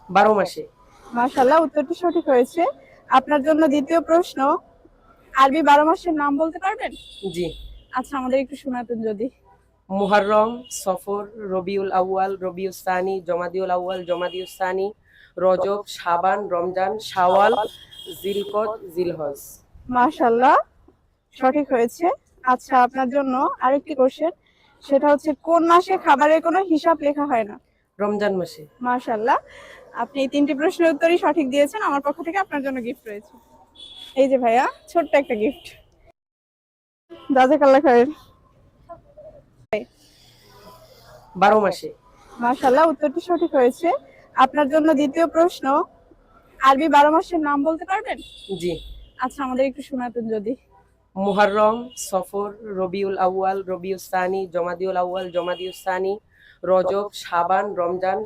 12 মাসে। মাশাআল্লাহ, উত্তরটি সঠিক হয়েছে। আপনার জন্য দ্বিতীয় প্রশ্ন, আরবি 12 মাসের নাম বলতে পারবেন? জি। আচ্ছা, আমাদের একটু শোনাতেন যদি। মুহররম, সফর, রবিউল আউয়াল, রবিউস সানি, জমাদিউল আউয়াল, জমাদিউস সানি, রজব, শাবান, রমজান, শাওয়াল, জিলকদ, জিলহজ। মাশাআল্লাহ, সঠিক হয়েছে। আচ্ছা, আপনার জন্য আরেকটি কোশ্চেন, সেটা হচ্ছে কোন মাসে খাবারের কোনো হিসাব লেখা হয় না? রমজান মাসে। মাশাআল্লাহ, আপনি এই 3টি প্রশ্নের উত্তরই সঠিক দিয়েছেন। আমার পক্ষ থেকে আপনার জন্য গিফট রয়েছে। এই যে ভাইয়া, ছোট্ট একটা গিফট। জাযাকাল্লাহ খাইর। 12 মাসে। মাশাআল্লাহ, উত্তরটি সঠিক হয়েছে। আপনার জন্য দ্বিতীয় প্রশ্ন, আরবি 12 মাসের নাম বলতে পারবেন? জি। আচ্ছা, আমাদের একটু শোনাতেন যদি। মুহররম, সফর, রবিউল আউয়াল, রবিউস সানি, জমাদিউল আউয়াল, জমাদিউস সানি, রজব, শাবান, রমজান,